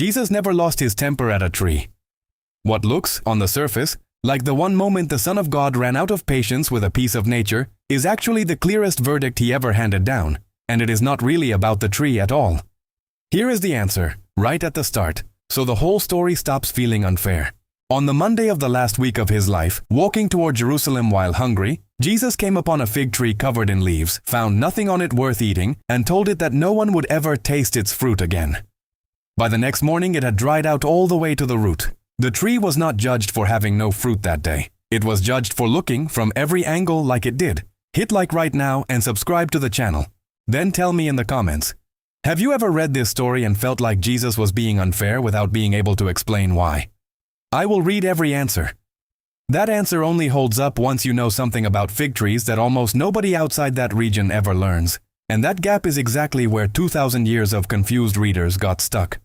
Jesus never lost his temper at a tree. What looks, on the surface, like the one moment the Son of God ran out of patience with a piece of nature, is actually the clearest verdict he ever handed down, and it is not really about the tree at all. Here is the answer, right at the start, so the whole story stops feeling unfair. On the Monday of the last week of his life, walking toward Jerusalem while hungry, Jesus came upon a fig tree covered in leaves, found nothing on it worth eating, and told it that no one would ever taste its fruit again. By the next morning it had dried out all the way to the root. The tree was not judged for having no fruit that day. It was judged for looking from every angle like it did. Hit like right now and subscribe to the channel. Then tell me in the comments. Have you ever read this story and felt like Jesus was being unfair without being able to explain why? I will read every answer. That answer only holds up once you know something about fig trees that almost nobody outside that region ever learns. And that gap is exactly where 2,000 years of confused readers got stuck.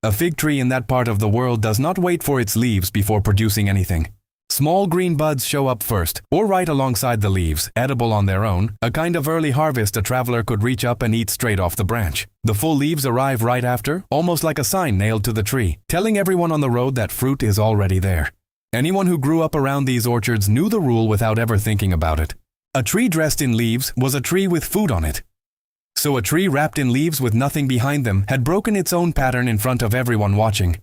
A fig tree in that part of the world does not wait for its leaves before producing anything. Small green buds show up first, or right alongside the leaves, edible on their own, a kind of early harvest a traveler could reach up and eat straight off the branch. The full leaves arrive right after, almost like a sign nailed to the tree, telling everyone on the road that fruit is already there. Anyone who grew up around these orchards knew the rule without ever thinking about it. A tree dressed in leaves was a tree with food on it. So a tree wrapped in leaves with nothing behind them had broken its own pattern in front of everyone watching.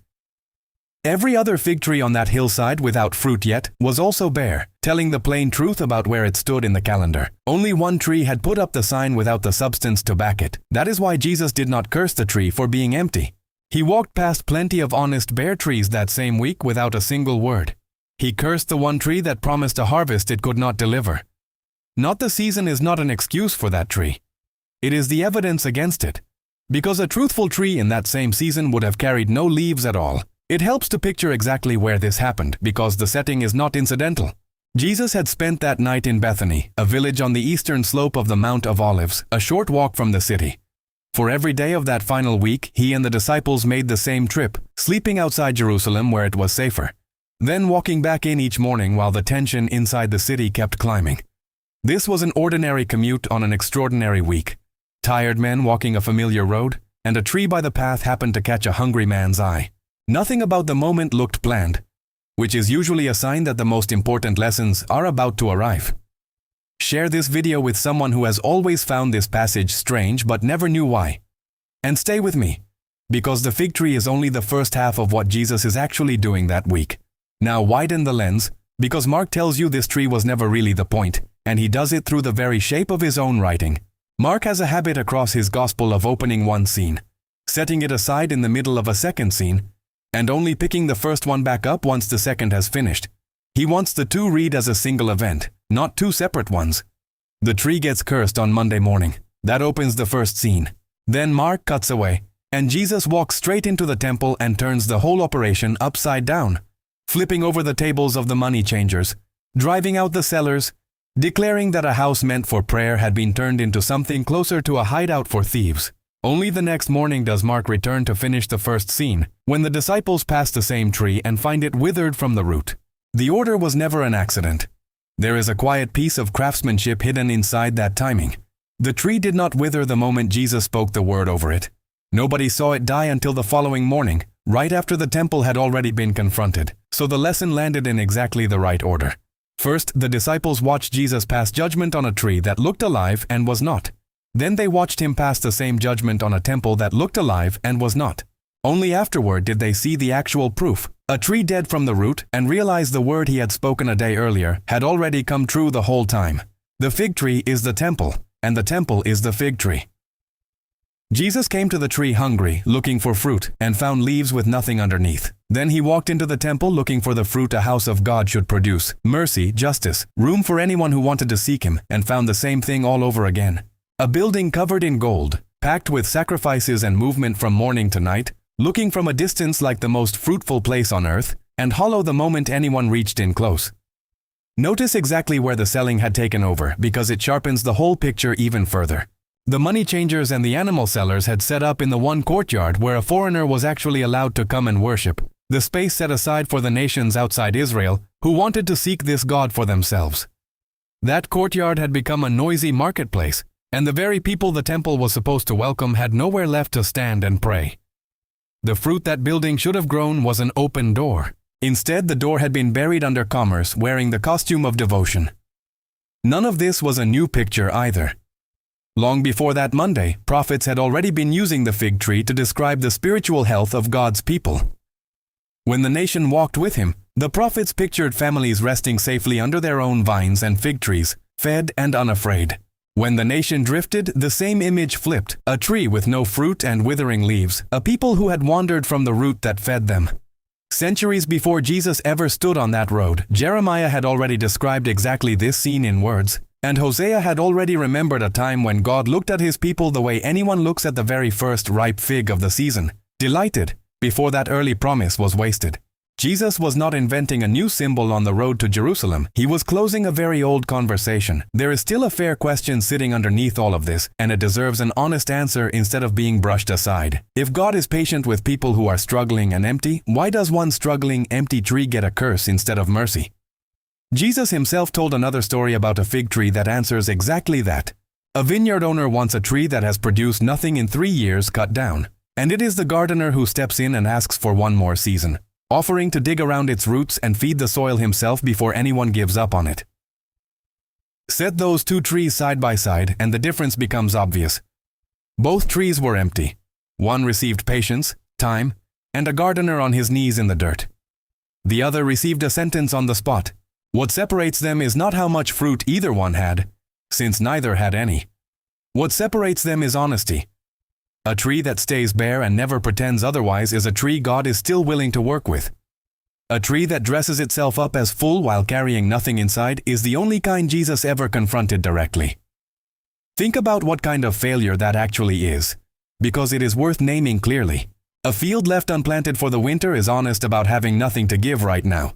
Every other fig tree on that hillside without fruit yet was also bare, telling the plain truth about where it stood in the calendar. Only one tree had put up the sign without the substance to back it. That is why Jesus did not curse the tree for being empty. He walked past plenty of honest bare trees that same week without a single word. He cursed the one tree that promised a harvest it could not deliver. Not the season is not an excuse for that tree. It is the evidence against it. Because a truthful tree in that same season would have carried no leaves at all. It helps to picture exactly where this happened because the setting is not incidental. Jesus had spent that night in Bethany, a village on the eastern slope of the Mount of Olives, a short walk from the city. For every day of that final week, he and the disciples made the same trip, sleeping outside Jerusalem where it was safer. Then walking back in each morning while the tension inside the city kept climbing. This was an ordinary commute on an extraordinary week. Tired men walking a familiar road, and a tree by the path happened to catch a hungry man's eye. Nothing about the moment looked planned, which is usually a sign that the most important lessons are about to arrive. Share this video with someone who has always found this passage strange but never knew why. And stay with me, because the fig tree is only the first half of what Jesus is actually doing that week. Now widen the lens, because Mark tells you this tree was never really the point, and he does it through the very shape of his own writing. Mark has a habit across his gospel of opening one scene, setting it aside in the middle of a second scene, and only picking the first one back up once the second has finished. He wants the two read as a single event, not two separate ones. The tree gets cursed on Monday morning. That opens the first scene. Then Mark cuts away, and Jesus walks straight into the temple and turns the whole operation upside down, flipping over the tables of the money changers, driving out the sellers, declaring that a house meant for prayer had been turned into something closer to a hideout for thieves. Only the next morning does Mark return to finish the first scene, when the disciples pass the same tree and find it withered from the root. The order was never an accident. There is a quiet piece of craftsmanship hidden inside that timing. The tree did not wither the moment Jesus spoke the word over it. Nobody saw it die until the following morning, right after the temple had already been confronted, so the lesson landed in exactly the right order. First, the disciples watched Jesus pass judgment on a tree that looked alive and was not. Then they watched him pass the same judgment on a temple that looked alive and was not. Only afterward did they see the actual proof, a tree dead from the root, and realize the word he had spoken a day earlier had already come true the whole time. The fig tree is the temple, and the temple is the fig tree. Jesus came to the tree hungry, looking for fruit, and found leaves with nothing underneath. Then he walked into the temple looking for the fruit a house of God should produce: mercy, justice, room for anyone who wanted to seek him, and found the same thing all over again. A building covered in gold, packed with sacrifices and movement from morning to night, looking from a distance like the most fruitful place on earth, and hollow the moment anyone reached in close. Notice exactly where the selling had taken over, because it sharpens the whole picture even further. The money changers and the animal sellers had set up in the one courtyard where a foreigner was actually allowed to come and worship, the space set aside for the nations outside Israel who wanted to seek this God for themselves. That courtyard had become a noisy marketplace, and the very people the temple was supposed to welcome had nowhere left to stand and pray. The fruit that building should have grown was an open door. Instead, the door had been buried under commerce, wearing the costume of devotion. None of this was a new picture either. Long before that Monday, prophets had already been using the fig tree to describe the spiritual health of God's people. When the nation walked with him, the prophets pictured families resting safely under their own vines and fig trees, fed and unafraid. When the nation drifted, the same image flipped, a tree with no fruit and withering leaves, a people who had wandered from the root that fed them. Centuries before Jesus ever stood on that road, Jeremiah had already described exactly this scene in words, and Hosea had already remembered a time when God looked at his people the way anyone looks at the very first ripe fig of the season, delighted, before that early promise was wasted. Jesus was not inventing a new symbol on the road to Jerusalem. He was closing a very old conversation. There is still a fair question sitting underneath all of this, and it deserves an honest answer instead of being brushed aside. If God is patient with people who are struggling and empty, why does one struggling, empty tree get a curse instead of mercy? Jesus himself told another story about a fig tree that answers exactly that. A vineyard owner wants a tree that has produced nothing in 3 years cut down, and it is the gardener who steps in and asks for one more season, offering to dig around its roots and feed the soil himself before anyone gives up on it. Set those two trees side by side and the difference becomes obvious. Both trees were empty. One received patience, time, and a gardener on his knees in the dirt. The other received a sentence on the spot. What separates them is not how much fruit either one had, since neither had any. What separates them is honesty. A tree that stays bare and never pretends otherwise is a tree God is still willing to work with. A tree that dresses itself up as full while carrying nothing inside is the only kind Jesus ever confronted directly. Think about what kind of failure that actually is, because it is worth naming clearly. A field left unplanted for the winter is honest about having nothing to give right now.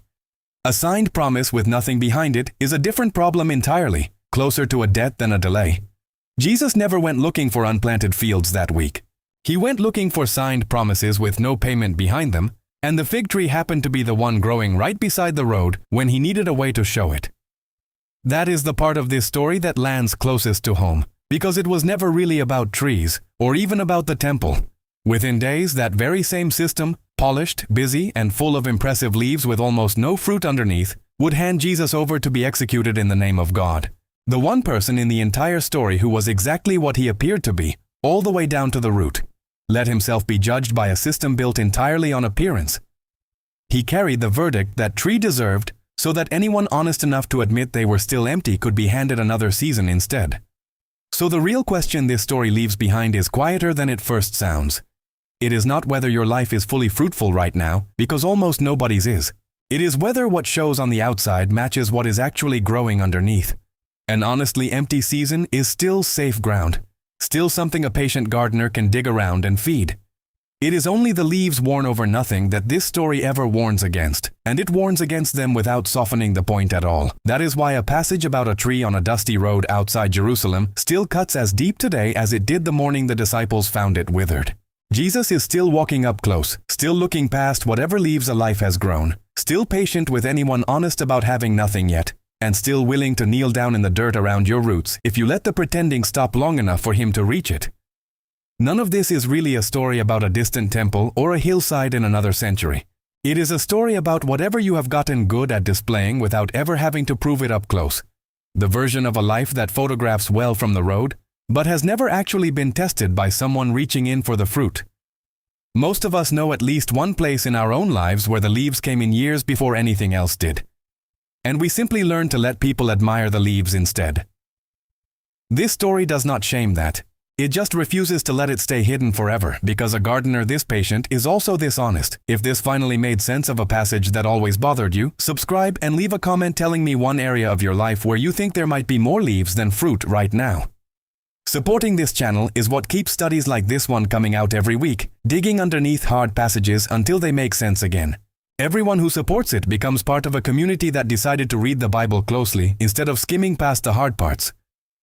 A signed promise with nothing behind it is a different problem entirely, closer to a debt than a delay. Jesus never went looking for unplanted fields that week. He went looking for signed promises with no payment behind them, and the fig tree happened to be the one growing right beside the road when he needed a way to show it. That is the part of this story that lands closest to home, because it was never really about trees, or even about the temple. Within days, that very same system, polished, busy, and full of impressive leaves with almost no fruit underneath, would hand Jesus over to be executed in the name of God. The one person in the entire story who was exactly what he appeared to be, all the way down to the root, let himself be judged by a system built entirely on appearance. He carried the verdict that tree deserved so that anyone honest enough to admit they were still empty could be handed another season instead. So the real question this story leaves behind is quieter than it first sounds. It is not whether your life is fully fruitful right now, because almost nobody's is. It is whether what shows on the outside matches what is actually growing underneath. An honestly empty season is still safe ground, still something a patient gardener can dig around and feed. It is only the leaves worn over nothing that this story ever warns against, and it warns against them without softening the point at all. That is why a passage about a tree on a dusty road outside Jerusalem still cuts as deep today as it did the morning the disciples found it withered. Jesus is still walking up close, still looking past whatever leaves a life has grown, still patient with anyone honest about having nothing yet, and still willing to kneel down in the dirt around your roots if you let the pretending stop long enough for him to reach it. None of this is really a story about a distant temple or a hillside in another century. It is a story about whatever you have gotten good at displaying without ever having to prove it up close. The version of a life that photographs well from the road, but has never actually been tested by someone reaching in for the fruit. Most of us know at least one place in our own lives where the leaves came in years before anything else did. And we simply learn to let people admire the leaves instead. This story does not shame that. It just refuses to let it stay hidden forever, because a gardener this patient is also this honest. If this finally made sense of a passage that always bothered you, subscribe and leave a comment telling me one area of your life where you think there might be more leaves than fruit right now. Supporting this channel is what keeps studies like this one coming out every week, digging underneath hard passages until they make sense again. Everyone who supports it becomes part of a community that decided to read the Bible closely instead of skimming past the hard parts.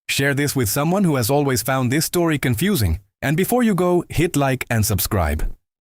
Share this with someone who has always found this story confusing, and before you go, hit like and subscribe.